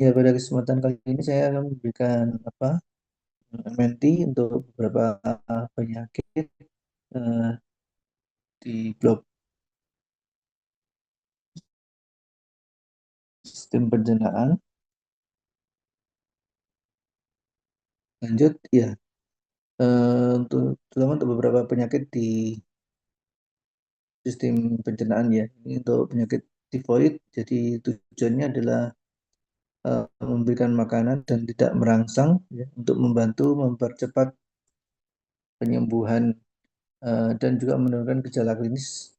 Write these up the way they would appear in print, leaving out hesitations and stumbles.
Ya, pada kesempatan kali ini saya akan memberikan MNT untuk beberapa penyakit eh, di blok sistem pencernaan. Lanjut, ya, untuk terutama untuk beberapa penyakit di sistem pencernaan ya. Ini untuk penyakit tifoid. Jadi tujuannya adalah memberikan makanan dan tidak merangsang ya, untuk membantu mempercepat penyembuhan dan juga menurunkan gejala klinis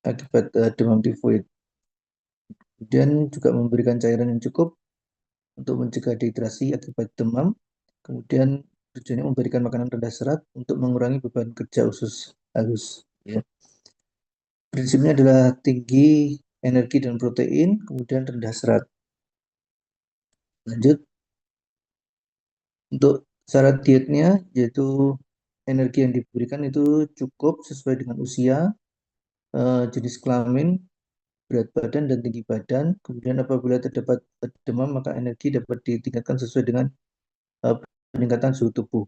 akibat demam tifoid. Kemudian juga memberikan cairan yang cukup untuk mencegah dehidrasi akibat demam. Kemudian tujuannya memberikan makanan rendah serat untuk mengurangi beban kerja usus halus. Ya. Prinsipnya adalah tinggi energi dan protein, kemudian rendah serat. Lanjut, untuk syarat dietnya yaitu energi yang diberikan itu cukup sesuai dengan usia, jenis kelamin, berat badan, dan tinggi badan. Kemudian apabila terdapat demam, maka energi dapat ditingkatkan sesuai dengan eh, peningkatan suhu tubuh.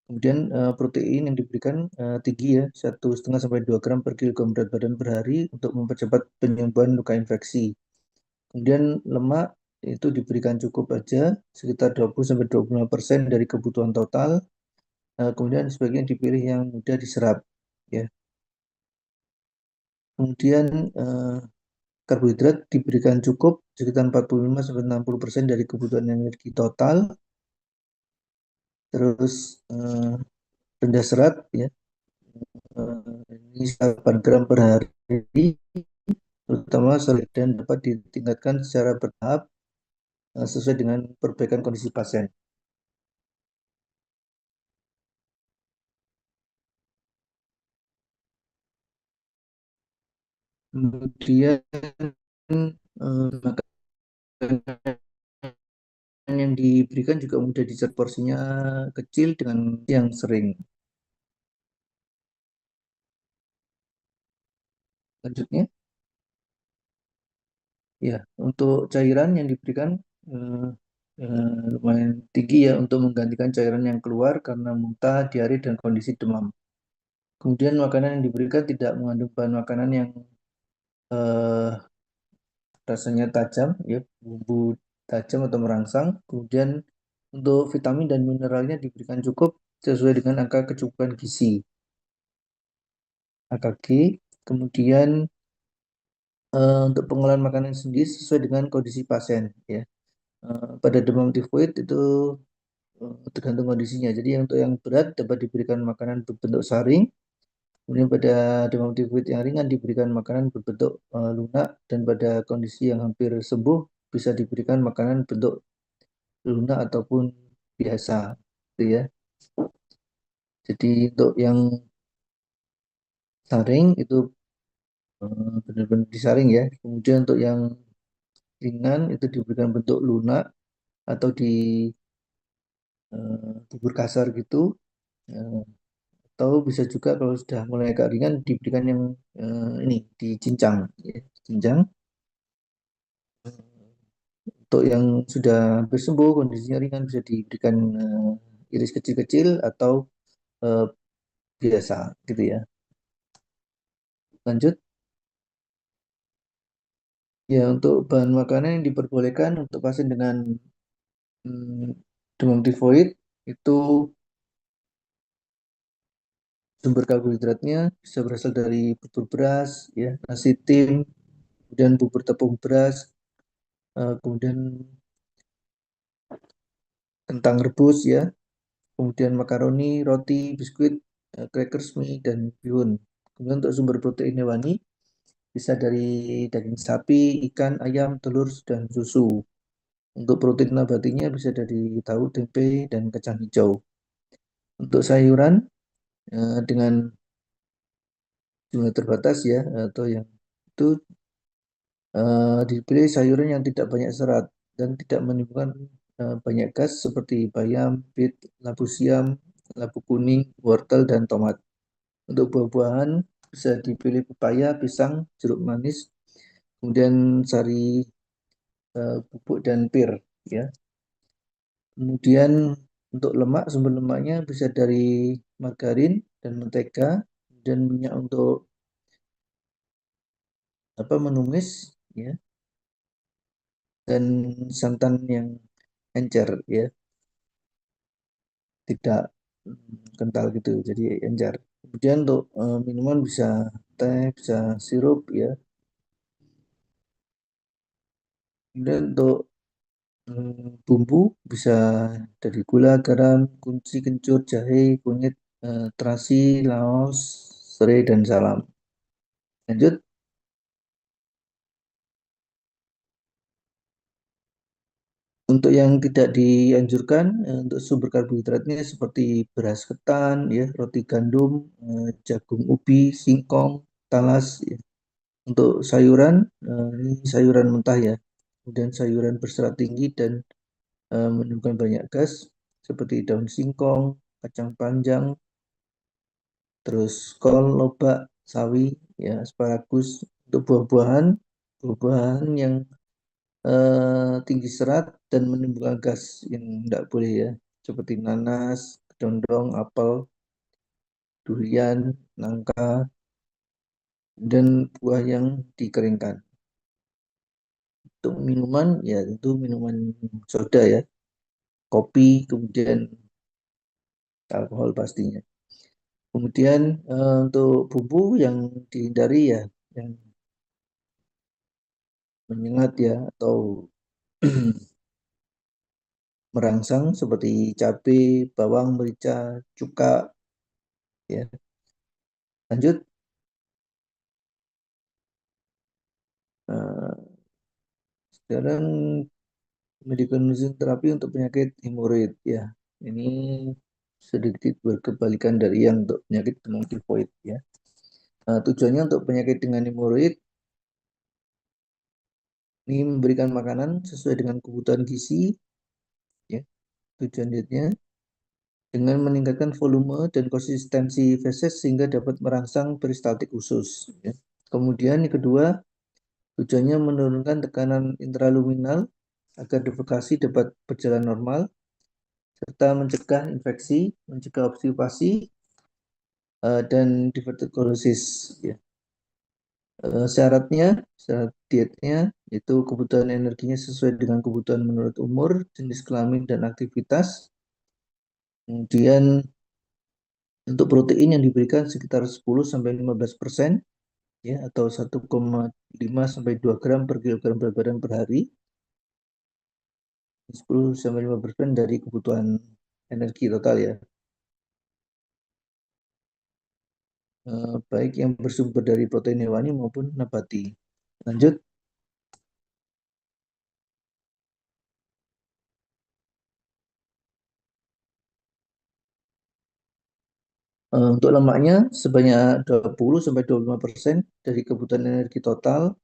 Kemudian protein yang diberikan tinggi ya, 1,5 sampai 2 gram per kilogram berat badan per hari untuk mempercepat penyembuhan luka infeksi. Kemudian lemak itu diberikan cukup aja, sekitar 20 sampai 25% dari kebutuhan total. Kemudian sebagian dipilih yang mudah diserap. Ya. Kemudian karbohidrat diberikan cukup, sekitar 45 sampai 60% dari kebutuhan energi total. Terus rendah serat ya, ini 8 gram per hari, terutama solid dan dapat ditingkatkan secara bertahap sesuai dengan perbaikan kondisi pasien. Kemudian makanan yang diberikan juga mudah dicat, porsinya kecil dengan yang sering. Lanjutnya, ya, untuk cairan yang diberikan eh, lumayan tinggi ya untuk menggantikan cairan yang keluar karena muntah, diare, dan kondisi demam. Kemudian makanan yang diberikan tidak mengandung bahan makanan yang eh, rasanya tajam, ya, bumbu tajam atau merangsang. Kemudian untuk vitamin dan mineralnya diberikan cukup sesuai dengan angka kecukupan gizi (AKG). Kemudian untuk pengolahan makanan sendiri sesuai dengan kondisi pasien, ya. Pada demam tifoid itu tergantung kondisinya. Jadi untuk yang berat dapat diberikan makanan berbentuk saring. Kemudian pada demam tifoid yang ringan diberikan makanan berbentuk lunak, dan pada kondisi yang hampir sembuh bisa diberikan makanan bentuk lunak ataupun biasa, gitu ya. Jadi untuk yang saring itu benar-benar disaring ya. Kemudian untuk yang ringan itu diberikan bentuk lunak atau di bubur kasar gitu. Eh, atau bisa juga kalau sudah mulai agak ringan diberikan yang ini dicincang, ya, cincang. Untuk yang sudah bersembuh kondisinya ringan bisa diberikan iris kecil-kecil atau eh, biasa gitu ya. Lanjut, ya, untuk bahan makanan yang diperbolehkan untuk pasien dengan hmm, demam tifoid itu sumber karbohidratnya bisa berasal dari bubur beras, ya, nasi tim, kemudian bubur tepung beras, kemudian kentang rebus ya, kemudian makaroni, roti, biskuit, crackers, mie, dan bihun. Kemudian untuk sumber protein hewani bisa dari daging sapi, ikan, ayam, telur, dan susu. Untuk protein nabatinya bisa dari tahu, tempe, dan kacang hijau. Untuk sayuran dengan jumlah terbatas ya, atau yang itu dipilih sayuran yang tidak banyak serat dan tidak menimbulkan banyak gas seperti bayam, bit, labu siam, labu kuning, wortel, dan tomat. Untuk buah-buahan bisa dipilih pepaya, pisang, jeruk manis, kemudian sari bubuk dan pir ya. Kemudian untuk lemak, sumber lemaknya bisa dari margarin dan mentega, dan minyak untuk menumis ya, dan santan yang encer ya, tidak kental gitu, jadi encer. Kemudian untuk minuman bisa teh, bisa sirup ya. Kemudian untuk bumbu bisa dari gula, garam, kunci, kencur, jahe, kunyit, terasi, laos, serai, dan salam. Lanjut. Untuk yang tidak dianjurkan, untuk sumber karbohidratnya seperti beras ketan, ya, roti gandum, jagung ubi, singkong, talas. Ya. Untuk sayuran, ini sayuran mentah ya. Kemudian sayuran berserat tinggi dan menimbulkan banyak gas seperti daun singkong, kacang panjang, terus kol, lobak, sawi, ya, asparagus. Untuk buah-buahan, buah-buahan yang tinggi serat dan menimbulkan gas yang tidak boleh ya, seperti nanas, kedondong, apel, durian, nangka, dan buah yang dikeringkan. Untuk minuman ya tentu minuman soda ya, kopi, kemudian alkohol pastinya. Kemudian untuk bumbu yang dihindari ya, yang menyengat ya atau merangsang seperti cabai, bawang, merica, cuka ya. Lanjut. Nah, sekarang medicalizing terapi untuk penyakit hemoroid ya. Ini sedikit berkebalikan dari yang untuk penyakit demam tifoid ya. Tujuannya untuk penyakit dengan hemoroid ini memberikan makanan sesuai dengan kebutuhan gizi ya. Tujuan dietnya dengan meningkatkan volume dan konsistensi feses sehingga dapat merangsang peristaltik usus ya. Kemudian yang kedua, tujuannya menurunkan tekanan intraluminal agar defekasi dapat berjalan normal serta mencegah infeksi, mencegah obstipasi, dan divertikulosis. Ya. Syarat dietnya itu kebutuhan energinya sesuai dengan kebutuhan menurut umur, jenis kelamin, dan aktivitas. Kemudian untuk protein yang diberikan sekitar 10-15% ya, atau 1,5 sampai 2 gram per kilogram berat badan per hari. 10-15% dari kebutuhan energi total ya. Baik yang bersumber dari protein hewani maupun nabati. Lanjut. Untuk lemaknya sebanyak 20-25% dari kebutuhan energi total.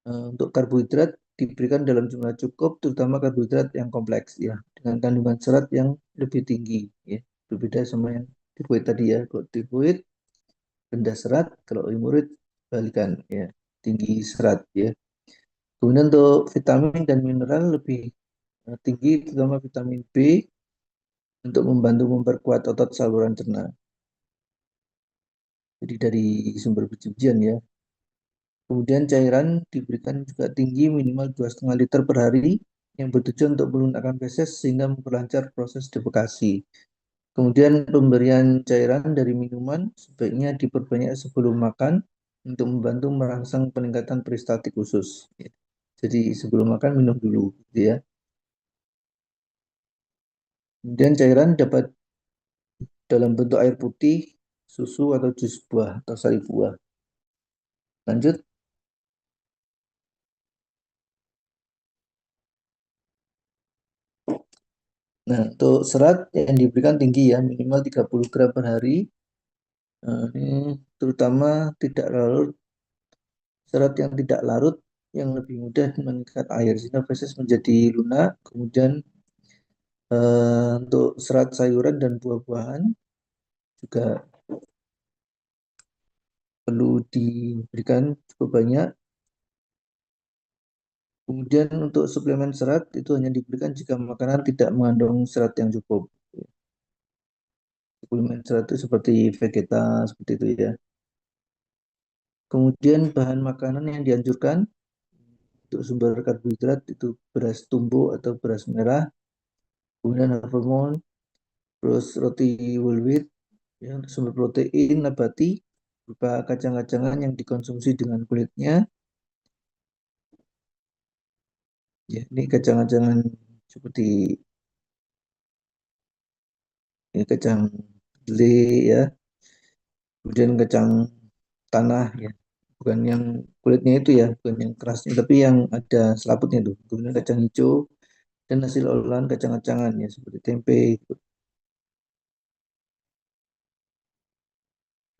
Untuk karbohidrat diberikan dalam jumlah cukup, terutama karbohidrat yang kompleks ya, dengan kandungan serat yang lebih tinggi ya. Berbeda sama yang tipoid tadi ya. Kalau tipoid rendah serat, kalau hemoroid balikan ya, tinggi serat ya. Kemudian untuk vitamin dan mineral lebih tinggi, terutama vitamin B untuk membantu memperkuat otot saluran cerna. Jadi dari sumber biji-bijian ya. Kemudian cairan diberikan juga tinggi minimal 2,5 liter per hari yang bertujuan untuk melunakkan feses sehingga memperlancar proses defekasi. Kemudian pemberian cairan dari minuman sebaiknya diperbanyak sebelum makan untuk membantu merangsang peningkatan peristaltik usus. Jadi sebelum makan minum dulu, gitu ya. Kemudian cairan dapat dalam bentuk air putih, susu atau jus buah atau sari buah. Lanjut. Nah, untuk serat yang diberikan tinggi ya, minimal 30 gram per hari. Ini terutama tidak larut, serat yang tidak larut yang lebih mudah mengikat air sehingga feses menjadi lunak. Kemudian untuk serat sayuran dan buah-buahan juga perlu diberikan cukup banyak. Kemudian untuk suplemen serat itu hanya diberikan jika makanan tidak mengandung serat yang cukup. Suplemen serat itu seperti Vegeta, seperti itu ya. Kemudian bahan makanan yang dianjurkan untuk sumber karbohidrat itu beras tumbuk atau beras merah, kemudian hormon, terus roti whole wheat, ya, untuk sumber protein nabati berupa kacang-kacangan yang dikonsumsi dengan kulitnya. Ya, ini kacang-kacangan seperti ya, kacang kedelai ya, kemudian kacang tanah ya, bukan yang kulitnya itu ya, bukan yang kerasnya, tapi yang ada selaputnya itu. Kemudian kacang hijau dan hasil olahan kacang-kacangan ya, seperti tempe gitu.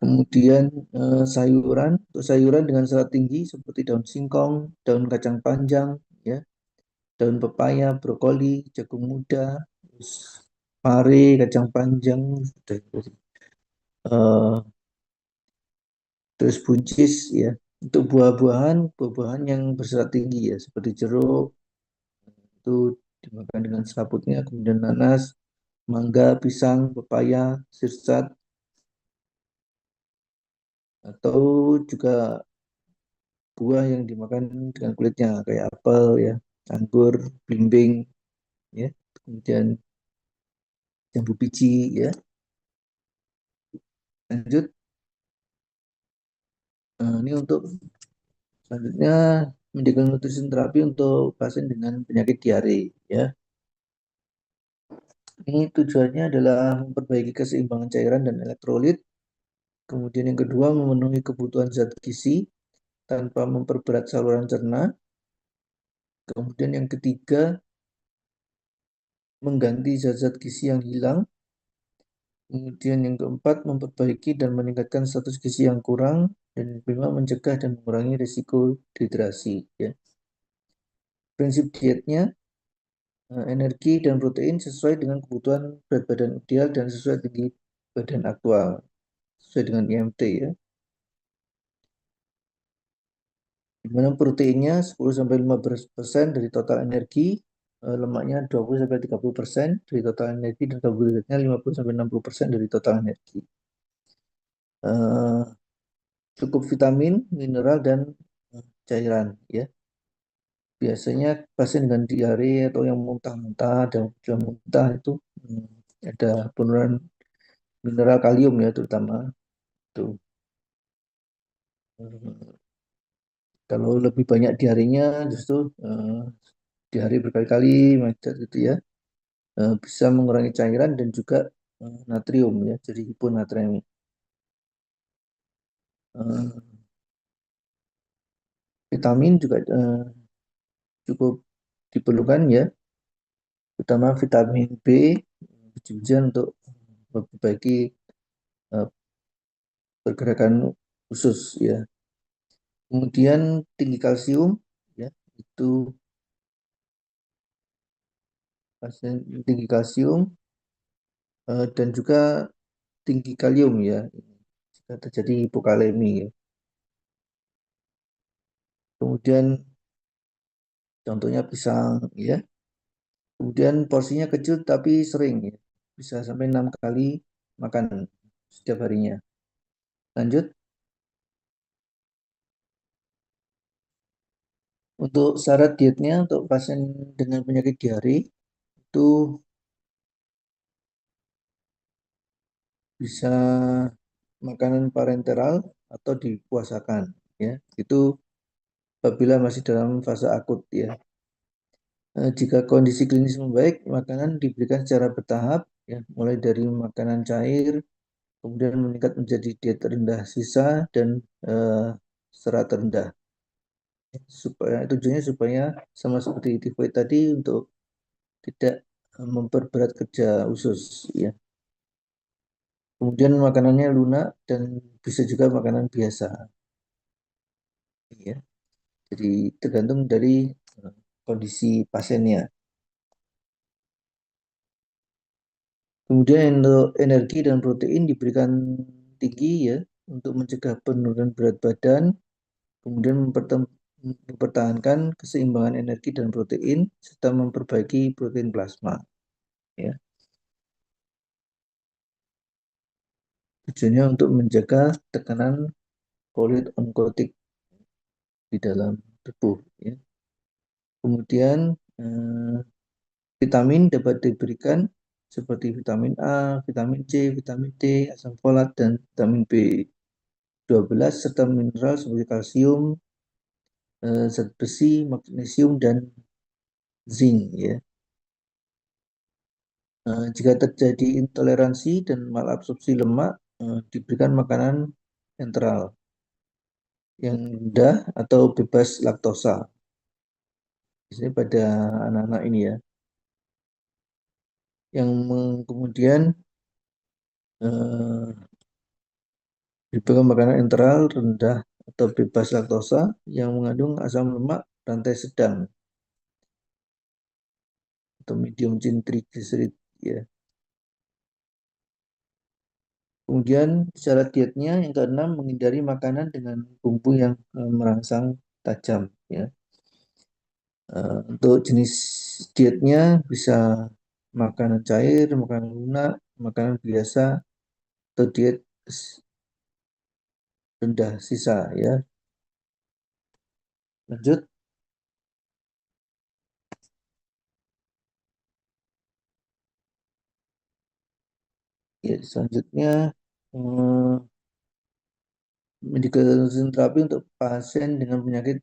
Kemudian sayuran, untuk sayuran dengan serat tinggi seperti daun singkong, daun kacang panjang, ya, daun pepaya, brokoli, jagung muda, terus pare, kacang panjang, eh, terus buncis, ya. Untuk buah-buahan, buah-buahan yang berserat tinggi ya, seperti jeruk itu dimakan dengan selaputnya, kemudian nanas, mangga, pisang, pepaya, sirsat, atau juga buah yang dimakan dengan kulitnya kayak apel ya, anggur, blimbing ya, kemudian jambu biji ya. Lanjut, ini untuk selanjutnya medical nutrition terapi untuk pasien dengan penyakit diare ya. Ini tujuannya adalah memperbaiki keseimbangan cairan dan elektrolit. Kemudian yang kedua memenuhi kebutuhan zat gizi tanpa memperberat saluran cerna. Kemudian yang ketiga mengganti zat-zat gizi yang hilang. Kemudian yang keempat, memperbaiki dan meningkatkan status gizi yang kurang. Dan yang kelima, mencegah dan mengurangi risiko dehidrasi. Ya. Prinsip dietnya, energi dan protein sesuai dengan kebutuhan berat badan ideal dan sesuai tinggi badan aktual. Sesuai dengan IMT ya. Di mana proteinnya 10-15% dari total energi, lemaknya 20-30% dari total energi, dan karbohidratnya 50-60% dari total energi. Eh, Cukup vitamin, mineral, dan cairan ya. Biasanya pasien dengan diare atau yang muntah-muntah dan yang muntah itu ada penurunan mineral kalium ya terutama itu. Eh, Kalau lebih banyak diarenya justru diare berkali-kali macet gitu ya, bisa mengurangi cairan dan juga natrium ya, jadi hiponatremi. Eh, Vitamin juga cukup diperlukan ya, terutama vitamin B, biji-bijian untuk memperbaiki eh, pergerakan usus ya. Kemudian tinggi kalsium ya, itu pasien tinggi kalsium dan juga tinggi kalium ya jika terjadi hipokalemi ya. Kemudian contohnya pisang ya. Kemudian porsinya kecil tapi sering ya. Bisa sampai 6 kali makan setiap harinya. Lanjut, untuk syarat dietnya untuk pasien dengan penyakit diare itu bisa makanan parenteral atau dipuasakan ya. Itu apabila masih dalam fase akut ya. Jika kondisi klinis membaik, makanan diberikan secara bertahap ya, mulai dari makanan cair, kemudian meningkat menjadi diet rendah sisa dan serat rendah. Supaya tujuannya supaya sama seperti tifoid tadi untuk tidak memperberat kerja usus ya. Kemudian makanannya lunak dan bisa juga makanan biasa ya. Jadi tergantung dari eh, kondisi pasiennya. Kemudian untuk energi dan protein diberikan tinggi ya untuk mencegah penurunan berat badan, kemudian mempertahankan keseimbangan energi dan protein serta memperbaiki protein plasma. Ya, tujuannya untuk menjaga tekanan kolit onkotik di dalam tubuh. Ya. Kemudian vitamin dapat diberikan seperti vitamin A, vitamin C, vitamin D, asam folat, dan vitamin B12 serta mineral seperti kalsium, zat besi, magnesium, dan zinc. Ya. Jika terjadi intoleransi dan malabsorpsi lemak, diberikan makanan netral yang rendah atau bebas laktosa. Biasanya pada anak-anak ini ya, yang kemudian eh, diberikan makanan netral rendah atau bebas laktosa yang mengandung asam lemak rantai sedang atau medium chain triglyceride ya. Kemudian syarat dietnya yang keenam menghindari makanan dengan bumbu yang merangsang tajam ya. Untuk jenis dietnya bisa makanan cair, makanan lunak, makanan biasa, atau diet rendah sisa ya. Lanjut, ya selanjutnya eh, medical terapi untuk pasien dengan penyakit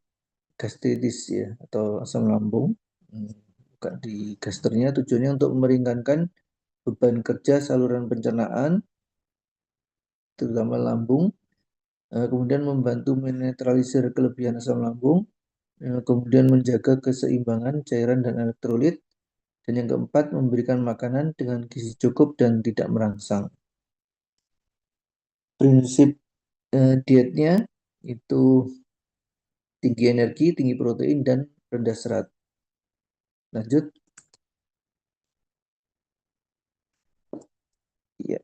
gastritis ya atau asam lambung. Hmm, Buka di gasternya tujuannya untuk meringankan beban kerja saluran pencernaan, terutama lambung, kemudian membantu menetralisir kelebihan asam lambung, kemudian menjaga keseimbangan cairan dan elektrolit, dan yang keempat memberikan makanan dengan gizi cukup dan tidak merangsang. Prinsip dietnya itu tinggi energi, tinggi protein, dan rendah serat. Lanjut, ya.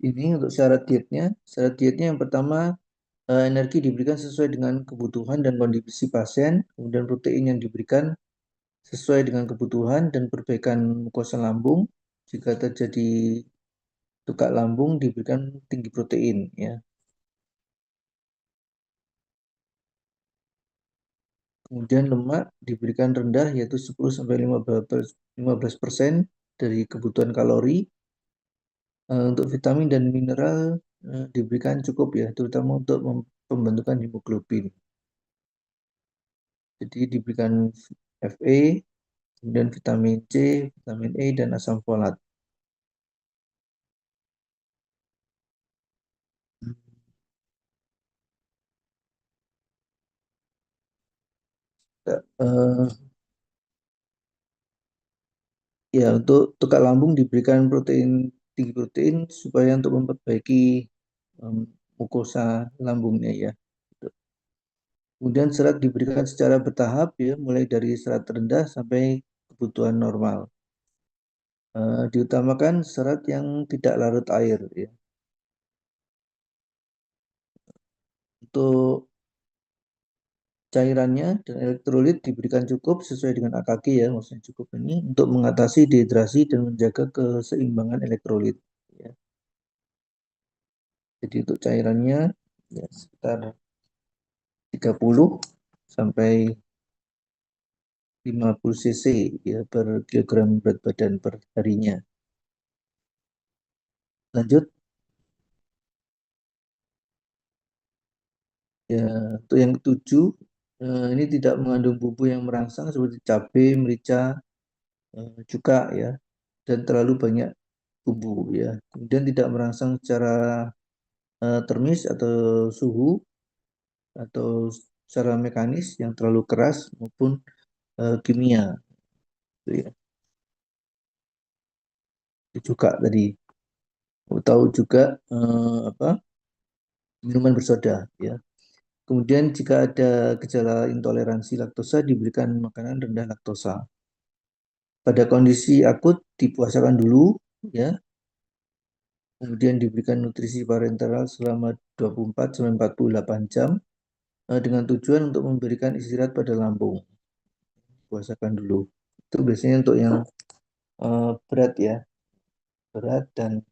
Ini untuk syarat dietnya. Syarat dietnya yang pertama, energi diberikan sesuai dengan kebutuhan dan kondisi pasien, kemudian protein yang diberikan sesuai dengan kebutuhan dan perbaikan mukosa lambung. Jika terjadi tukak lambung diberikan tinggi protein ya. Kemudian lemak diberikan rendah yaitu 10 sampai 15% dari kebutuhan kalori. Untuk vitamin dan mineral diberikan cukup ya, terutama untuk pembentukan hemoglobin. Jadi diberikan Fe, kemudian vitamin C, vitamin E, dan asam folat. Ya, untuk tukak lambung diberikan tinggi protein supaya untuk memperbaiki em, mukosa lambungnya ya. Kemudian serat diberikan secara bertahap ya, mulai dari serat rendah sampai kebutuhan normal. Diutamakan serat yang tidak larut air ya. Untuk cairannya dan elektrolit diberikan cukup sesuai dengan AKG ya, maksudnya cukup ini untuk mengatasi dehidrasi dan menjaga keseimbangan elektrolit. Ya. Jadi untuk cairannya ya sekitar 30 sampai 50 cc ya per kilogram berat badan per harinya. Lanjut ya, untuk yang ketujuh, ini tidak mengandung bumbu yang merangsang seperti cabai, merica, cuka ya, dan terlalu banyak bumbu ya. Kemudian tidak merangsang secara termis atau suhu atau secara mekanis yang terlalu keras maupun kimia gitu ya. Cuka tadi. Tahu juga apa minuman bersoda ya. Kemudian jika ada gejala intoleransi laktosa diberikan makanan rendah laktosa. Pada kondisi akut dipuasakan dulu ya. Kemudian diberikan nutrisi parenteral selama 24 sampai 48 jam dengan tujuan untuk memberikan istirahat pada lambung. Puasakan dulu. Itu biasanya untuk yang berat ya, berat dan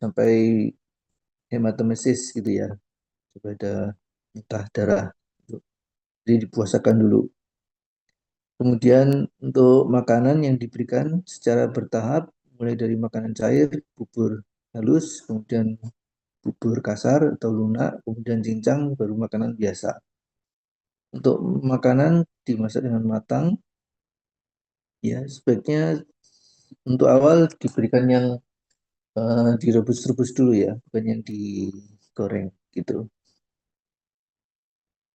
sampai hematemesis gitu ya, supaya ada muntah darah. Jadi dipuasakan dulu. Kemudian untuk makanan yang diberikan secara bertahap, mulai dari makanan cair, bubur halus, kemudian bubur kasar atau lunak, kemudian cincang, baru makanan biasa. Untuk makanan dimasak dengan matang, ya sebaiknya untuk awal diberikan yang direbus-rebus dulu ya, bukan yang digoreng gitu.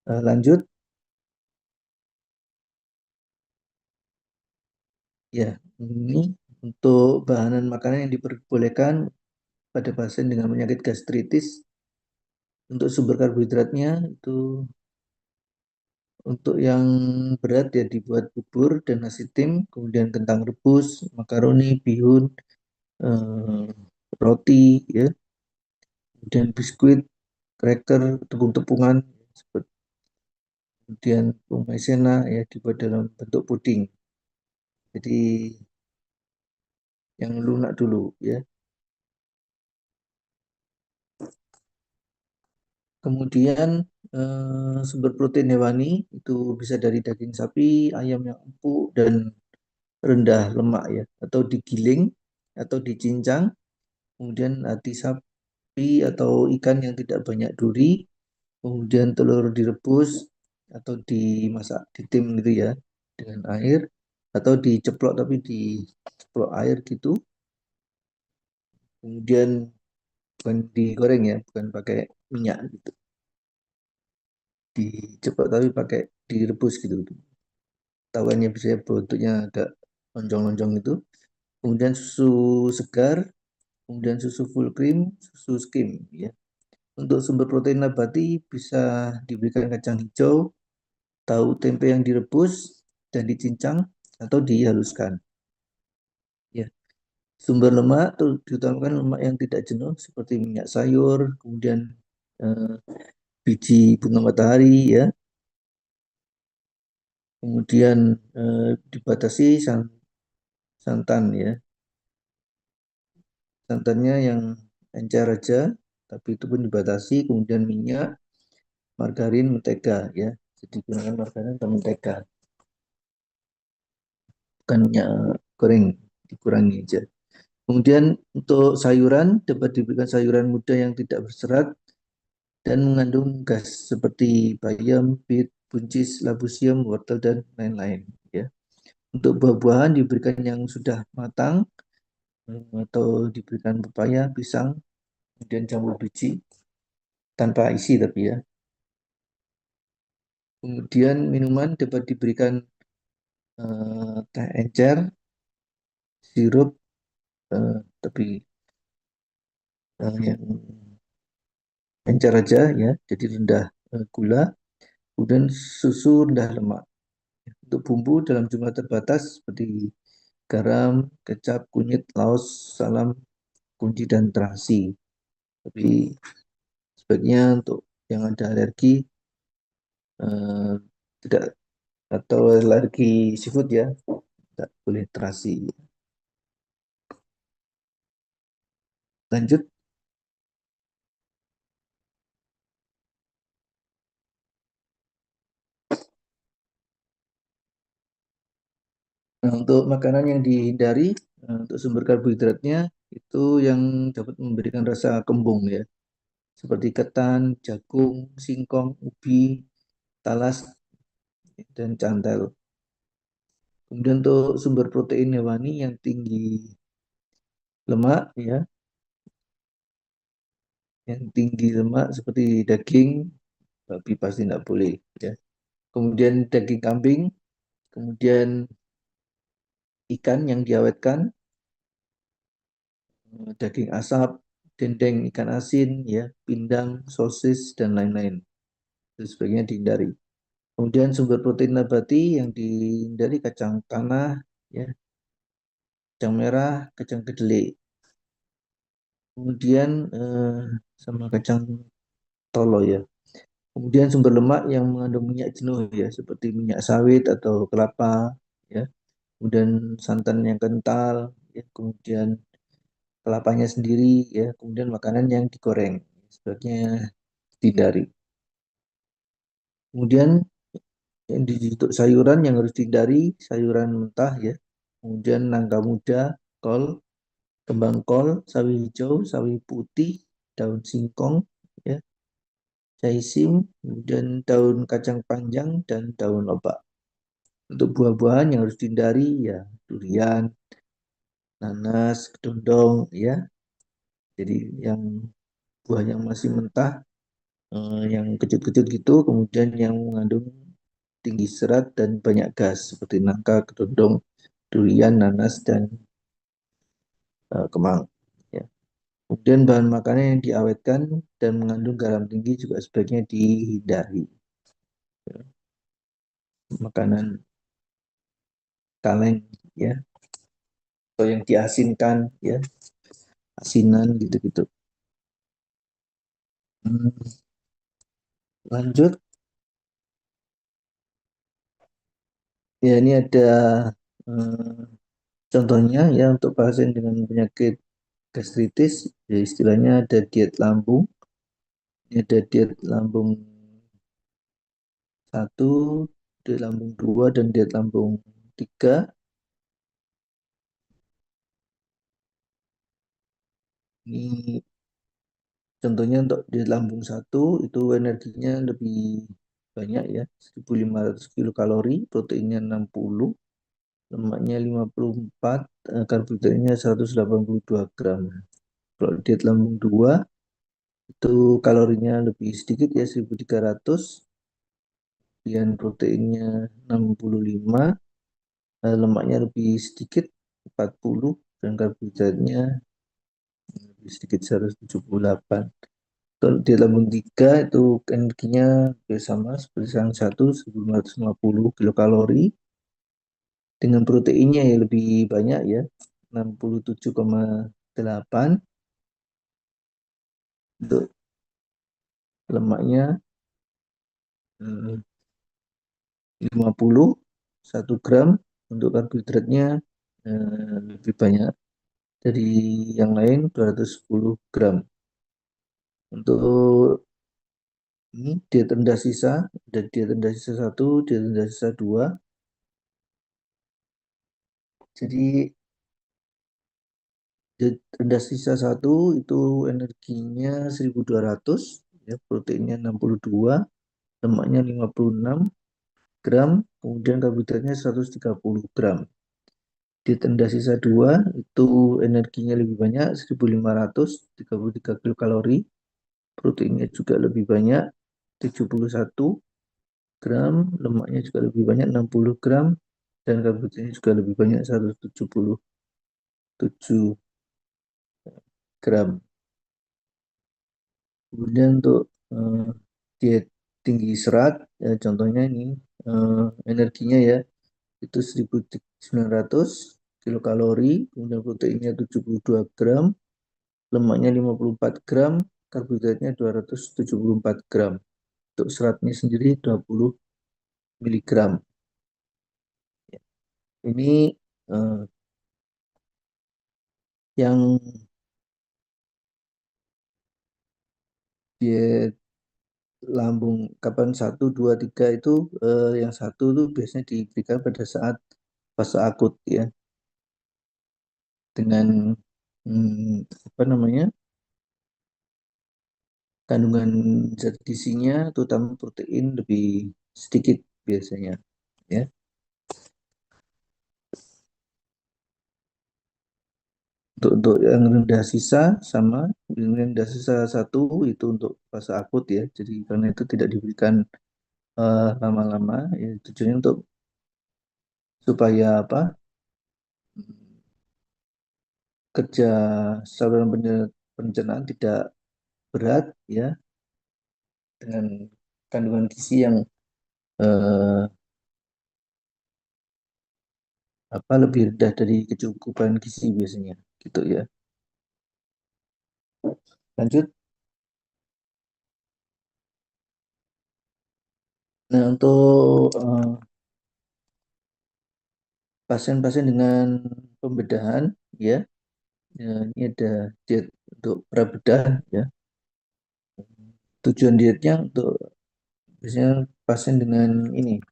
Lanjut, ya ini untuk bahanan makanan yang diperbolehkan pada pasien dengan penyakit gastritis. Untuk sumber karbohidratnya itu untuk yang berat ya dibuat bubur dan nasi tim, kemudian kentang rebus, makaroni, bihun, eh, roti, ya, kemudian biskuit, cracker, tepung-tepungan, kemudian tepung maizena ya dibuat dalam bentuk puding. Jadi yang lunak dulu ya. Kemudian sumber protein hewani itu bisa dari daging sapi, ayam yang empuk dan rendah lemak ya, atau digiling atau dicincang, kemudian hati sapi atau ikan yang tidak banyak duri, kemudian telur direbus atau dimasak di tim gitu ya dengan air atau diceplok tapi diceplok air gitu, kemudian bukan digoreng ya, bukan pakai minyak gitu, diceplok tapi pakai direbus gitu. Tawannya bisa bentuknya agak lonjong-lonjong itu. Kemudian susu segar, kemudian susu full cream, susu skim ya. Untuk sumber protein nabati bisa diberikan kacang hijau, tahu tempe yang direbus dan dicincang atau dihaluskan. Ya, sumber lemak diutamakan lemak yang tidak jenuh seperti minyak sayur, kemudian eh, biji bunga matahari ya, kemudian dibatasi santan ya, santannya yang encer aja, tapi itu pun dibatasi, kemudian minyak, margarin, mentega ya, jadi gunakan margarin atau mentega, bukan minyak goreng, dikurangi aja. Kemudian untuk sayuran dapat diberikan sayuran muda yang tidak berserat dan mengandung gas seperti bayam, bit, buncis, labu siam, wortel dan lain-lain ya. Untuk buah-buahan diberikan yang sudah matang atau diberikan pepaya, pisang, kemudian jambu biji tanpa isi tapi ya. Kemudian minuman dapat diberikan teh encer, sirup, tapi yang encer aja ya, jadi rendah gula, kemudian susu rendah lemak. Untuk bumbu dalam jumlah terbatas seperti garam, kecap, kunyit, laos, salam, kunci, dan terasi. Tapi sebaiknya untuk yang ada alergi eh, tidak atau alergi seafood ya, tidak boleh terasi. Lanjut. Nah, untuk makanan yang dihindari, untuk sumber karbohidratnya itu yang dapat memberikan rasa kembung ya, seperti ketan, jagung, singkong, ubi, talas, dan cantel. Kemudian untuk sumber protein hewani yang tinggi lemak ya, yang tinggi lemak seperti daging, babi pasti tidak boleh ya. Kemudian daging kambing, kemudian ikan yang diawetkan, daging asap, dendeng ikan asin ya, pindang, sosis dan lain-lain. Itu sebaiknya dihindari. Kemudian sumber protein nabati yang dihindari kacang tanah ya, kacang merah, kacang kedelai. Kemudian sama kacang tolo ya. Kemudian sumber lemak yang mengandung minyak jenuh ya, seperti minyak sawit atau kelapa ya. Kemudian santan yang kental ya. Kemudian kelapanya sendiri ya. Kemudian makanan yang digoreng. Sebaiknya dihindari. Kemudian untuk sayuran yang harus dihindari, sayuran mentah ya. Kemudian nangka muda, kol, kembang kol, sawi hijau, sawi putih, daun singkong, ya, jaisim, kemudian daun kacang panjang dan daun lobak. Untuk buah-buahan yang harus dihindari ya durian, nanas, kedondong, ya. Jadi yang buah yang masih mentah, yang kecut-kecut gitu, kemudian yang mengandung tinggi serat dan banyak gas seperti nangka, kedondong, durian, nanas, dan kemang. Ya. Kemudian bahan makanan yang diawetkan dan mengandung garam tinggi juga sebaiknya dihindari. Ya. Makanan kaleng ya, atau yang diasinkan ya, asinan gitu-gitu. Hmm, lanjut, ya ini ada hmm, contohnya ya untuk pasien dengan penyakit gastritis, ya istilahnya ada diet lambung, ini ada diet lambung satu, diet lambung dua, dan diet lambung tiga. Ini contohnya untuk di lambung satu itu energinya lebih banyak ya, 1.500 kilokalori, proteinnya 60, lemaknya 54, karbohidratnya 182 gram. Kalau diet lambung 2 itu kalorinya lebih sedikit ya, 1.300, kemudian proteinnya 65, lemaknya lebih sedikit 40, dan karbohidratnya lebih sedikit 178. Kalau di lambung 3 itu energinya hampir sama seperti yang satu, 1.550 kilokalori, dengan proteinnya yang lebih banyak ya, 67,8, untuk lemaknya 50, 1 gram, untuk karbohidratnya lebih banyak dari yang lain, 210 gram. Untuk ini diet rendah sisa, ada diet rendah sisa 1, diet rendah sisa 2. Jadi rendah sisa satu itu energinya 1.200, ya, proteinnya 62, lemaknya 56 gram, kemudian karbohidratnya 130 gram. Di rendah sisa 2 itu energinya lebih banyak, 1.533 kilokalori, proteinnya juga lebih banyak, 71 gram, lemaknya juga lebih banyak, 60 gram, dan karbohidratnya juga lebih banyak, 177 gram. Kemudian untuk eh, diet tinggi serat, ya, contohnya ini energinya ya itu 1.900 kilokalori, kemudian proteinnya 72 gram, lemaknya 54 gram, karbohidratnya 274 gram. Untuk seratnya sendiri 20 miligram. Ini eh, yang diet lambung kapan satu, 2, 3 itu, yang satu itu biasanya diberikan pada saat fase akut ya, dengan apa namanya, kandungan zat gizinya terutama protein lebih sedikit biasanya ya. Untuk yang rendah sisa sama, yang rendah sisa satu itu untuk fase akut ya, jadi karena itu tidak diberikan lama-lama ya, tujuannya untuk supaya apa, kerja saluran pencernaan tidak berat ya, dengan kandungan gizi yang eh, apa lebih rendah dari kecukupan gizi biasanya, gitu ya. Lanjut. Nah, untuk pasien-pasien dengan pembedahan, ya, ya, ini ada diet untuk prabedah, ya. Tujuan dietnya untuk biasanya pasien dengan ini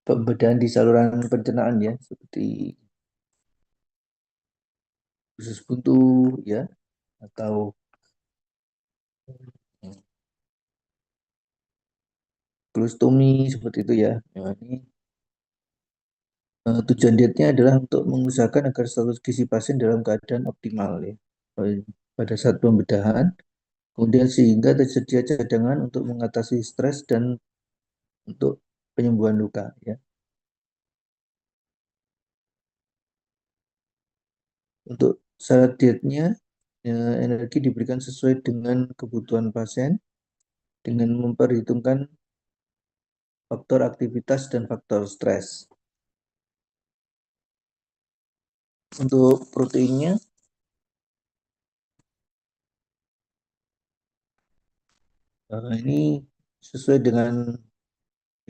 pembedahan di saluran pencernaan, ya, seperti usus buntu, ya, atau kolostomi seperti itu, ya. Nah, ini tujuan dietnya adalah untuk mengusahakan agar status gizi pasien dalam keadaan optimal, ya, pada saat pembedahan. Kemudian sehingga tersedia cadangan untuk mengatasi stres dan untuk penyembuhan luka, ya. Untuk syarat dietnya, ya, energi diberikan sesuai dengan kebutuhan pasien dengan memperhitungkan faktor aktivitas dan faktor stres. Untuk proteinnya, ini sesuai dengan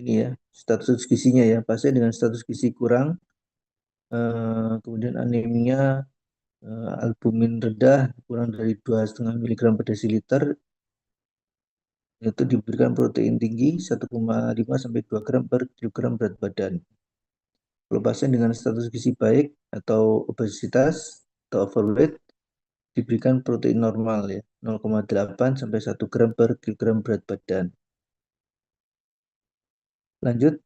ini ya status gizinya, ya. Pasien dengan status gizi kurang, kemudian anemia, albumin rendah kurang dari 2,5 miligram per desiliter, itu diberikan protein tinggi 1,5 sampai 2 gram per kilogram berat badan. Kalau pasien dengan status gizi baik atau obesitas atau overweight diberikan protein normal, ya, 0,8 sampai 1 gram per kilogram berat badan. Lanjut.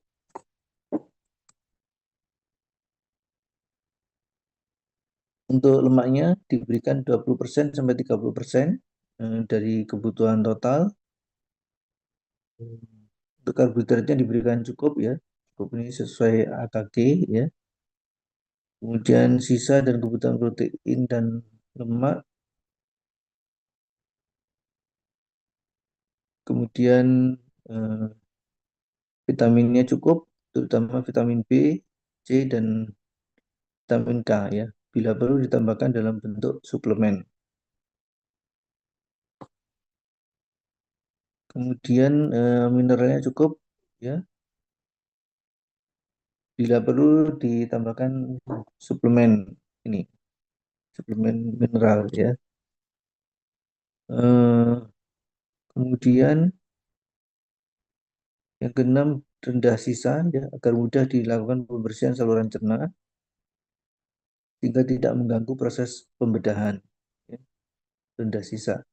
Untuk lemaknya diberikan 20% sampai 30% dari kebutuhan total. Untuk karbohidratnya diberikan cukup, ya. Cukup ini sesuai AKG, ya. Kemudian sisa dan kebutuhan protein dan lemak. Kemudian eh, vitaminnya cukup, terutama vitamin B, C, dan vitamin K, ya. Bila perlu ditambahkan dalam bentuk suplemen. Kemudian mineralnya cukup, ya. Bila perlu ditambahkan suplemen ini, suplemen mineral, ya. Eh, Kemudian yang keenam, rendah sisa, ya, agar mudah dilakukan pembersihan saluran cerna sehingga tidak mengganggu proses pembedahan, ya, rendah sisa.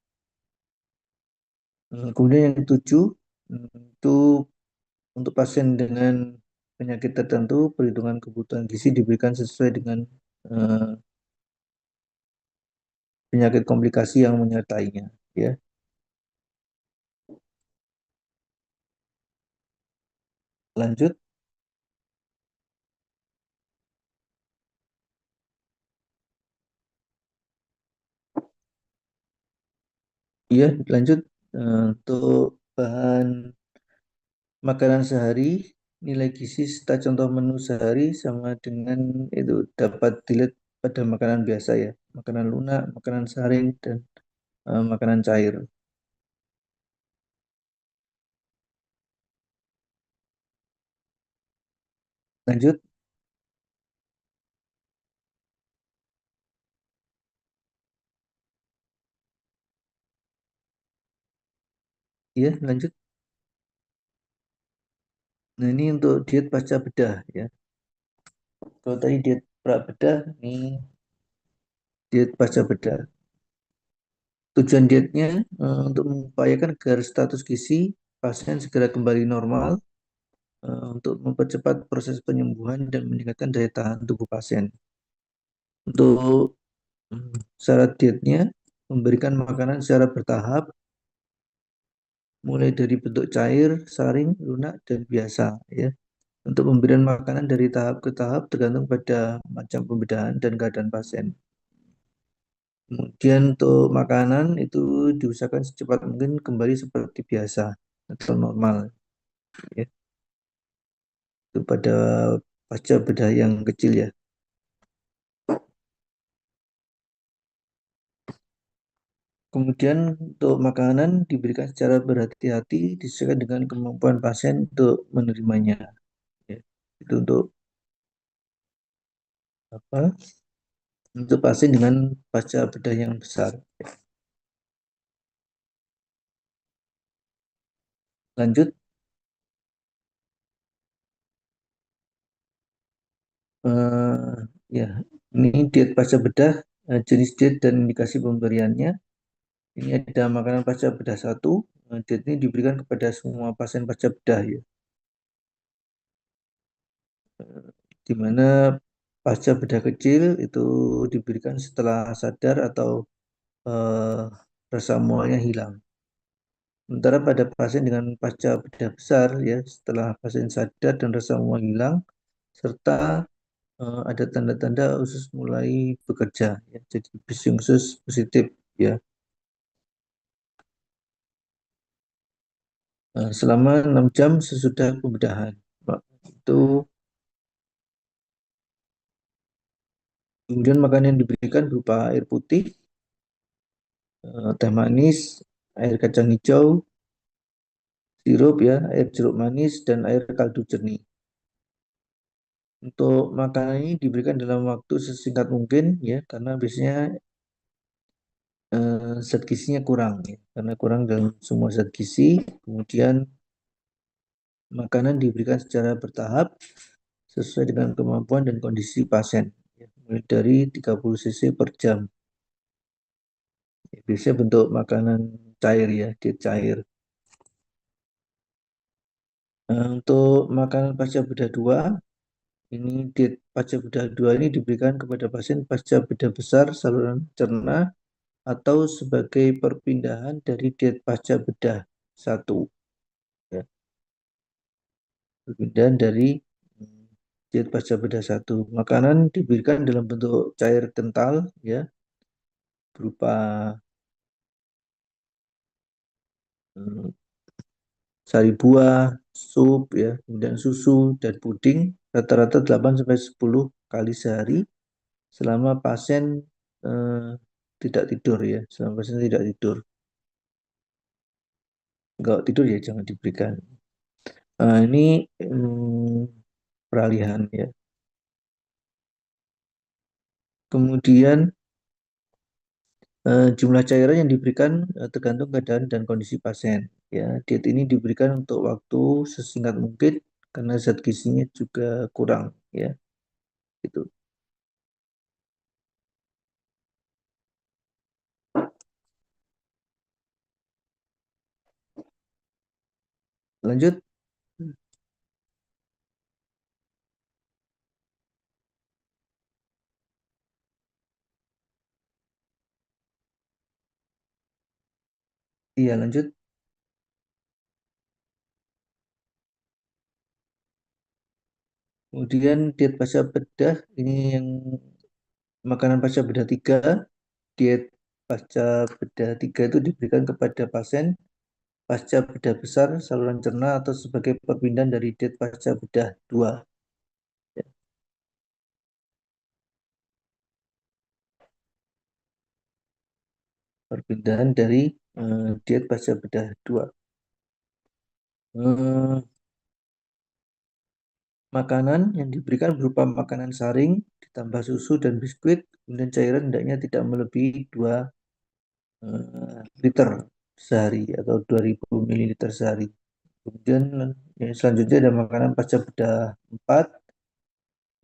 Kemudian yang ketujuh, itu untuk pasien dengan penyakit tertentu, perhitungan kebutuhan gizi diberikan sesuai dengan eh, penyakit komplikasi yang menyertainya, ya. Lanjut. Iya, lanjut. Untuk bahan makanan sehari, nilai gizi serta contoh menu sehari sama dengan itu dapat dilihat pada makanan biasa, ya. Makanan lunak, makanan saring, dan makanan cair. Lanjut. Iya, lanjut. Nah, ini untuk diet pasca bedah, ya. Kalau tadi diet pra bedah, ini diet pasca bedah. Tujuan dietnya untuk mengupayakan agar status gizi pasien segera kembali normal, untuk mempercepat proses penyembuhan dan meningkatkan daya tahan tubuh pasien. Untuk syarat dietnya memberikan makanan secara bertahap, mulai dari bentuk cair, saring, lunak, dan biasa, ya. Untuk pemberian makanan dari tahap ke tahap tergantung pada macam pembedahan dan keadaan pasien. Kemudian untuk makanan itu diusahakan secepat mungkin kembali seperti biasa atau normal, ya. Itu pada pasca bedah yang kecil ya. Kemudian untuk makanan diberikan secara berhati-hati disesuaikan dengan kemampuan pasien untuk menerimanya. Ya. Itu untuk apa? Untuk pasien dengan pasca bedah yang besar. Lanjut, eh, ya ini diet pasca bedah, jenis diet dan indikasi pemberiannya. Ini ada makanan pasca bedah satu. Diet ini diberikan kepada semua pasien pasca bedah ya, di mana pasca bedah kecil itu diberikan setelah sadar atau eh, rasa mualnya hilang. Sementara pada pasien dengan pasca bedah besar ya, setelah pasien sadar dan rasa mual hilang, serta ada tanda-tanda usus mulai bekerja, ya. Jadi bising usus positif ya. Selama 6 jam sesudah pembedahan. Itu kemudian makanan yang diberikan berupa air putih, teh manis, air kacang hijau, sirup ya, air jeruk manis dan air kaldu jernih. Untuk makanan ini diberikan dalam waktu sesingkat mungkin ya, karena biasanya zat gizinya kurang ya, karena kurang dalam semua zat gizi. Kemudian makanan diberikan secara bertahap sesuai dengan kemampuan dan kondisi pasien, ya, mulai dari 30 cc per jam. Ya, biasanya bentuk makanan cair ya, diet cair. Untuk makanan pasca bedah dua, ini diet pasca bedah dua ini diberikan kepada pasien pasca bedah besar saluran cerna atau sebagai perpindahan dari diet pasca bedah satu. Ya, perpindahan dari hmm, diet pasca bedah satu. Makanan diberikan dalam bentuk cair kental ya, berupa hmm, sari buah, sup ya, kemudian susu dan puding rata-rata 8 sampai 10 kali sehari selama pasien eh, tidak tidur ya, selama pasien tidak tidur. Kalau tidur ya jangan diberikan. Ini peralihan ya. Kemudian jumlah cairan yang diberikan tergantung keadaan dan kondisi pasien. Ya, diet ini diberikan untuk waktu sesingkat mungkin karena zat gizinya juga kurang. Ya, itu. Lanjut. Iya, lanjut. Kemudian diet pasca bedah ini yang makanan pasca bedah tiga. Diet pasca bedah tiga itu diberikan kepada pasien pasca bedah besar saluran cerna atau sebagai perpindahan dari diet pasca bedah dua. Ya, perpindahan dari diet pasca bedah dua. Eh, Makanan yang diberikan berupa makanan saring ditambah susu dan biskuit, kemudian cairan hendaknya tidak melebihi 2 liter sehari atau 2000 mililiter sehari. Kemudian yang selanjutnya ada makanan pasca bedah 4.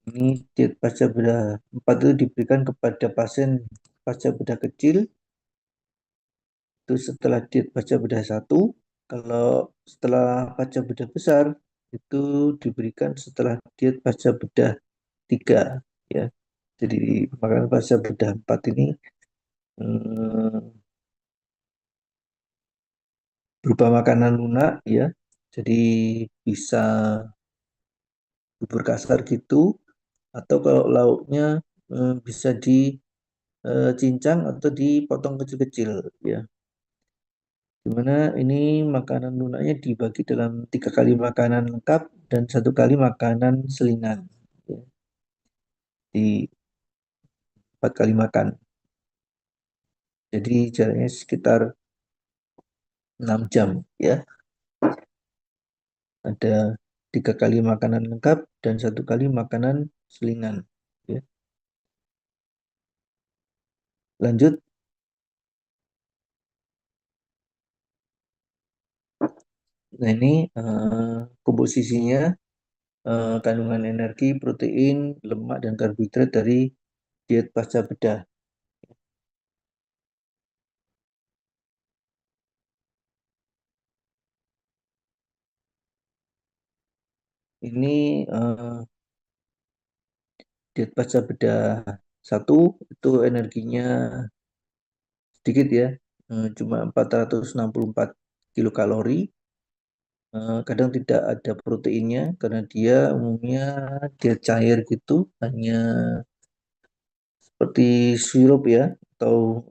Ini diet pasca bedah 4 itu diberikan kepada pasien pasca bedah kecil itu setelah diet pasca bedah satu. Kalau setelah pasca bedah besar itu diberikan setelah diet pasca bedah tiga ya. Jadi makanan pasca bedah 4 ini eh, berupa makanan lunak ya. Jadi bisa bubur kasar gitu atau kalau lauknya bisa dicincang atau dipotong kecil-kecil ya. Dimana ini makanan lunaknya dibagi dalam 3 kali makanan lengkap dan 1 kali makanan selingan. di 4 kali makan. Jadi jaraknya sekitar 6 jam ya. Ada 3 kali makanan lengkap dan 1 kali makanan selingan. Ya. Lanjut, nah ini komposisinya, kandungan energi, protein, lemak, dan karbohidrat dari diet pasca bedah. Ini diet pasca bedah satu itu energinya sedikit ya, cuma 464 kilokalori. Kadang tidak ada proteinnya karena dia umumnya dia cair gitu, hanya seperti sirup ya atau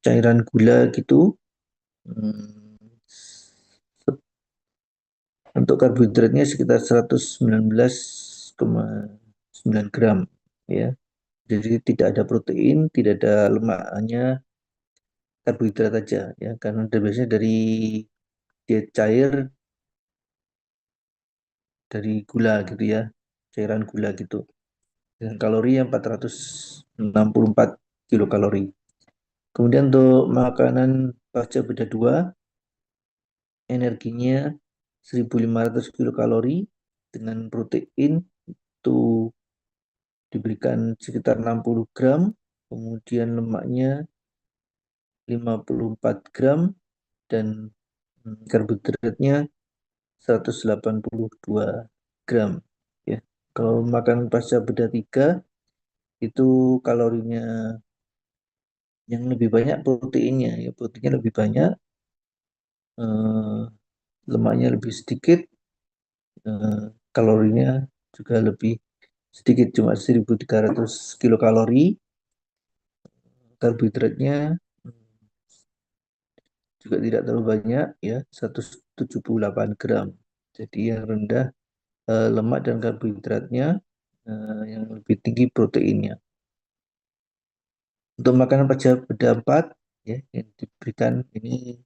cairan gula gitu. Hmm, Untuk karbohidratnya sekitar 119,9 gram ya. Jadi tidak ada protein, tidak ada lemak, hanya karbohidrat aja ya karena biasanya dari diet cair dari gula gitu ya, cairan gula gitu. Dengan kalori yang 464 kilokalori. Kemudian untuk makanan pasca beda 2, energinya 1.500 kilokalori dengan protein itu diberikan sekitar 60 gram, kemudian lemaknya 54 gram dan karbohidratnya 182 gram ya. Kalau makan pasca beda 3 itu kalorinya yang lebih banyak proteinnya ya, proteinnya lebih banyak, eh, lemaknya lebih sedikit, eh, kalorinya juga lebih sedikit, cuma 1.300 kilokalori, karbohidratnya juga tidak terlalu banyak ya, 178 gram. Jadi yang rendah lemak dan karbohidratnya, yang lebih tinggi proteinnya. Untuk makanan pecah beda 4 ya, yang diberikan ini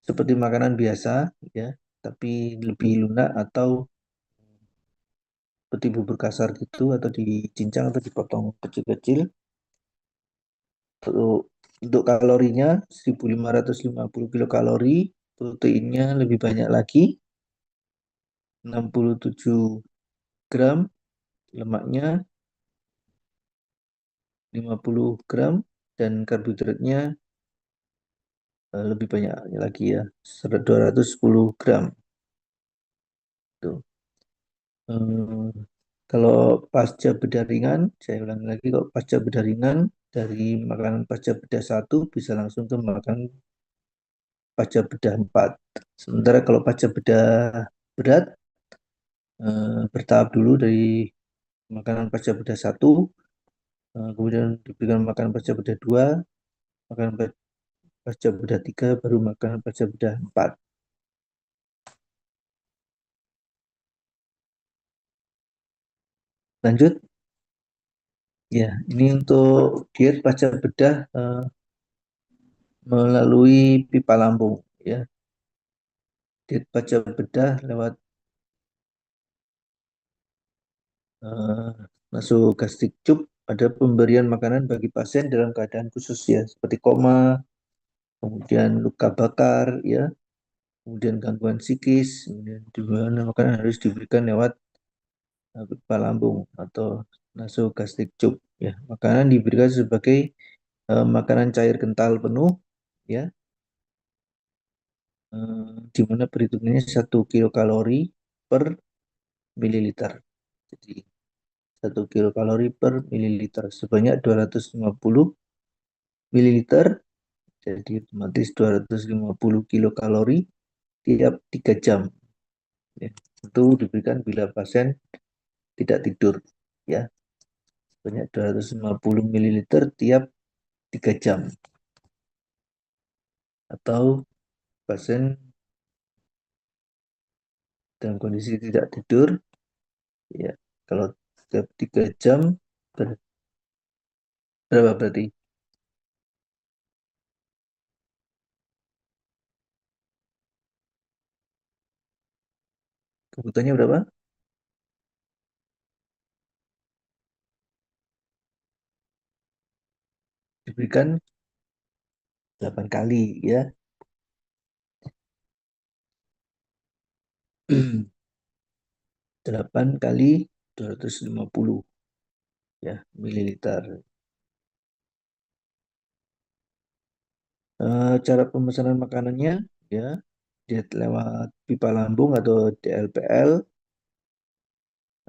seperti makanan biasa ya, tapi lebih lunak atau seperti bubur kasar gitu atau dicincang atau dipotong kecil-kecil. Untuk kalorinya 1.550 kilokalori, proteinnya lebih banyak lagi 67 gram, lemaknya 50 gram dan karbohidratnya lebih banyak lagi ya, 210 gram. Tuh. Eh, Kalau pasca beda ringan, saya ulangi lagi, kalau pasca beda ringan dari makanan pasca beda 1 bisa langsung ke makanan pasca bedah 4. Sementara kalau pasca bedah berat, bertahap dulu dari makanan pasca bedah 1, kemudian diberikan makanan pasca bedah 2, makanan pasca bedah 3, baru makanan pasca bedah 4. Lanjut, ya ini untuk diet pasca bedah melalui pipa lambung ya. Diet pasca bedah lewat eh, nasogastric tube, ada pemberian makanan bagi pasien dalam keadaan khusus ya, seperti koma, kemudian luka bakar ya, kemudian gangguan psikis, kemudian di mana makanan harus diberikan lewat pipa lambung atau nasogastric tube ya. Makanan diberikan sebagai makanan cair kental penuh ya, di mana perhitungannya 1 kilokalori per mililiter. Jadi 1 kilokalori per mililiter sebanyak 250 mililiter, jadi otomatis 250 kilokalori tiap 3 jam ya. Itu diberikan bila pasien tidak tidur ya, sebanyak 250 mililiter tiap 3 jam, atau pasien dalam kondisi tidak tidur ya, kalau setiap 3 jam berapa berarti? Kebutuhannya berapa? Diberikan 8 kali ya. 8 kali 250 ya mililiter. Cara pemesanan makanannya ya dia lewat pipa lambung atau DLPL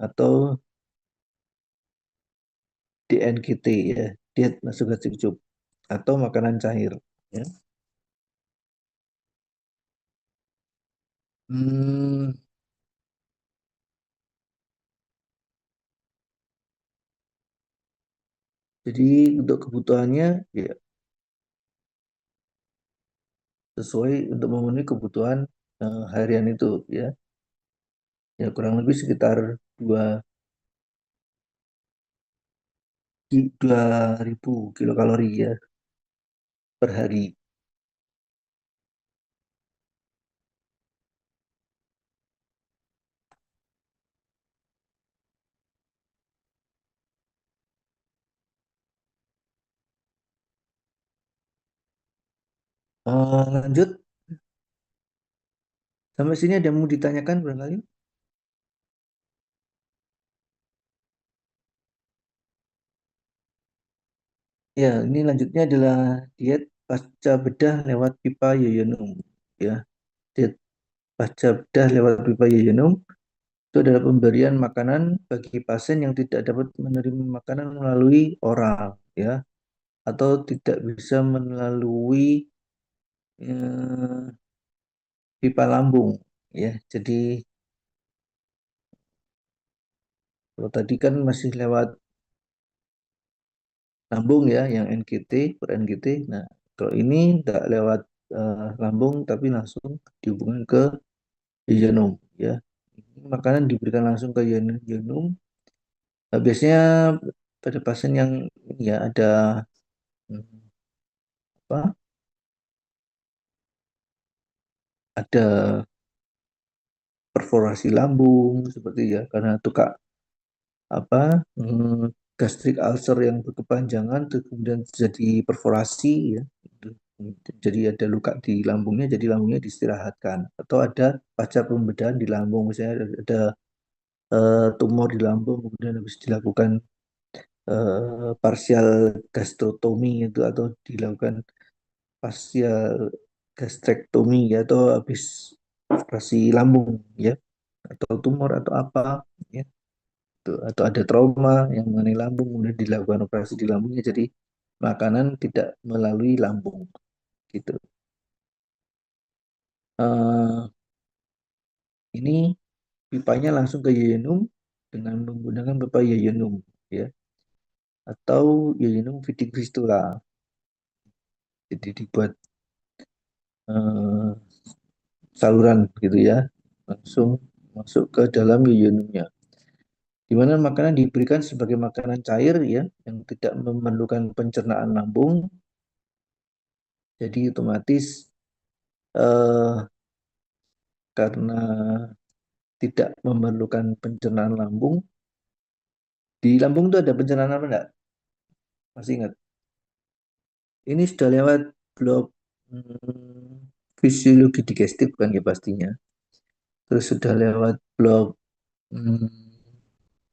atau DNGT ya, diet nasogastric tube atau makanan cair ya. Hmm, jadi untuk kebutuhannya ya sesuai untuk memenuhi kebutuhan harian itu ya. Ya kurang lebih sekitar 2.000 kilokalori ya per hari. Lanjut, sampai sini ada yang mau ditanyakan barangkali? Ya, ini lanjutnya adalah diet pasca bedah lewat pipa Yoyonum. Ya, diet pasca bedah lewat pipa Yoyonum itu adalah pemberian makanan bagi pasien yang tidak dapat menerima makanan melalui oral, ya, atau tidak bisa melalui eh, pipa lambung, ya. Jadi kalau tadi kan masih lewat lambung ya, yang NGT per NGT. Nah, kalau ini tidak lewat lambung tapi langsung dihubungkan ke Genome ya. Makanan diberikan langsung ke Genome. Biasanya pada pasien yang ya ada hmm, apa? Ada perforasi lambung seperti ya karena tukak apa gastric ulcer yang berkepanjangan terus kemudian terjadi perforasi ya. Jadi ada luka di lambungnya jadi lambungnya diistirahatkan atau ada pasca pembedahan di lambung misalnya ada tumor di lambung kemudian habis dilakukan parsial gastrotomi itu atau dilakukan parsial gastrectomy ya atau habis operasi lambung ya atau tumor atau apa ya atau ada trauma yang mengenai lambung kemudian dilakukan operasi di lambungnya jadi makanan tidak melalui lambung gitu. Eh, ini pipanya langsung ke yeyunum dengan menggunakan pipa yeyunum ya atau yeyunum feeding fistula. Jadi dibuat eh, saluran gitu ya langsung masuk ke dalam yeyunumnya. Di mana makanan diberikan sebagai makanan cair ya yang tidak memerlukan pencernaan lambung. Jadi otomatis eh, karena tidak memerlukan pencernaan lambung. Di lambung itu ada pencernaan apa enggak? Masih ingat? Ini sudah lewat blok fisiologi digestif kan ya pastinya. Terus sudah lewat blok hmm,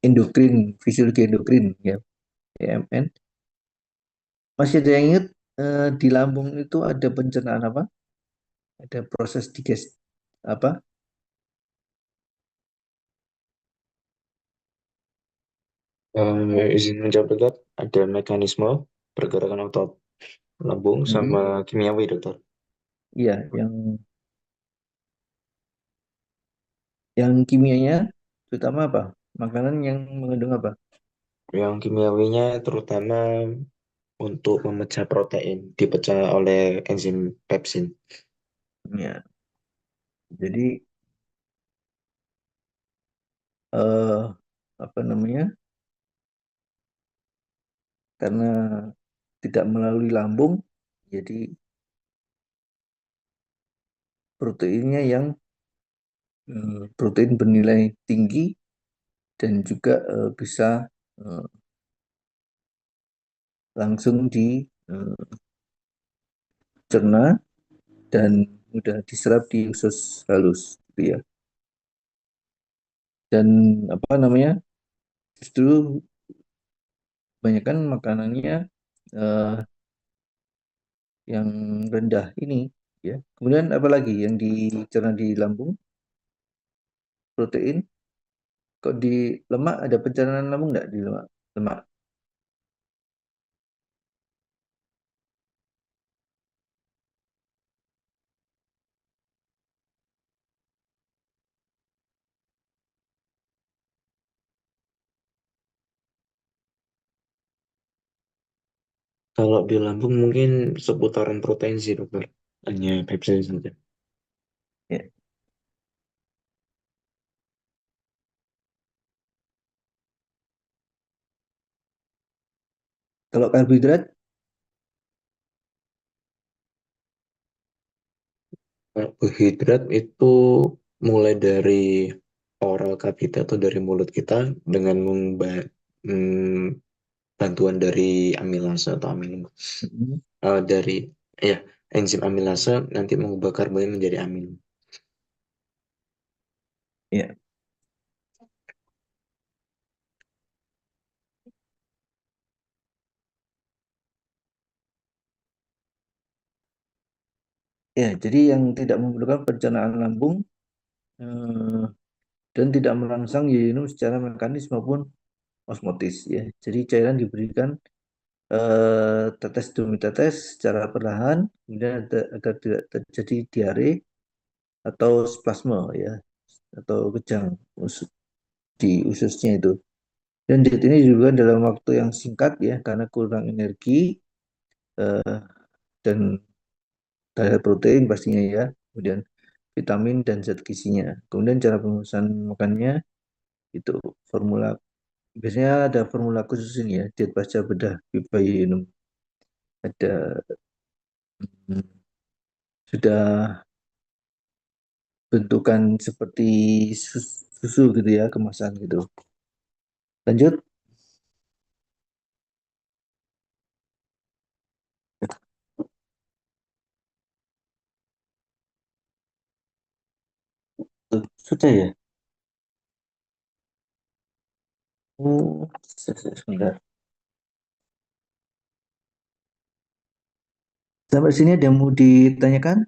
endokrin, fisiologi endokrin ya, EMN. Masih ada yang ingat di lambung itu ada pencernaan apa? Ada proses apa? Izin menjawab dokter, ada mekanisme pergerakan otot lambung sama Mm-mm. kimiawi dokter. Iya, yang kimianya terutama apa? Makanan yang mengandung apa? Yang kimiawinya terutama untuk memecah protein, dipecah oleh enzim pepsin. Ya, jadi eh, apa namanya? karena tidak melalui lambung, jadi proteinnya yang protein bernilai tinggi dan juga bisa eh, langsung dicerna dan mudah diserap di usus halus, gitu ya. Dan apa namanya, justru kebanyakan makanannya eh, yang rendah ini, ya. Kemudian apa lagi yang dicerna di lambung? Protein. Kok di lemak ada pencernaan lambung enggak di lemak? Lemak. Kalau di lambung mungkin seputaran protein sih dokter. Hanya pepsin saja. Ya. Kalau karbohidrat, Karbohidrat itu mulai dari oral kita atau dari mulut kita dengan bantuan dari amilase atau amino mm, dari ya enzim amilase nanti mengubah karbonnya menjadi amin. ya, ya. Jadi yang tidak memerlukan pencernaan lambung eh, dan tidak merangsang yelinu secara mekanis maupun osmotis, ya. Jadi cairan diberikan tetes demi tetes secara perlahan, kemudian agar tidak terjadi diare atau spasme, ya, atau kejang di ususnya itu. Dan diet ini juga dalam waktu yang singkat, ya, karena kurang energi eh, dan daya protein pastinya, ya. Kemudian vitamin dan zat gizinya. Kemudian cara pemesanan makannya itu formula, biasanya ada formula khusus ini, ya, diet pasca bedah bayi minum. Ada sudah bentukan seperti susu gitu, ya, kemasan gitu. Lanjut. Sudah ya. Oh, sebentar. Sampai sini ada yang mau ditanyakan?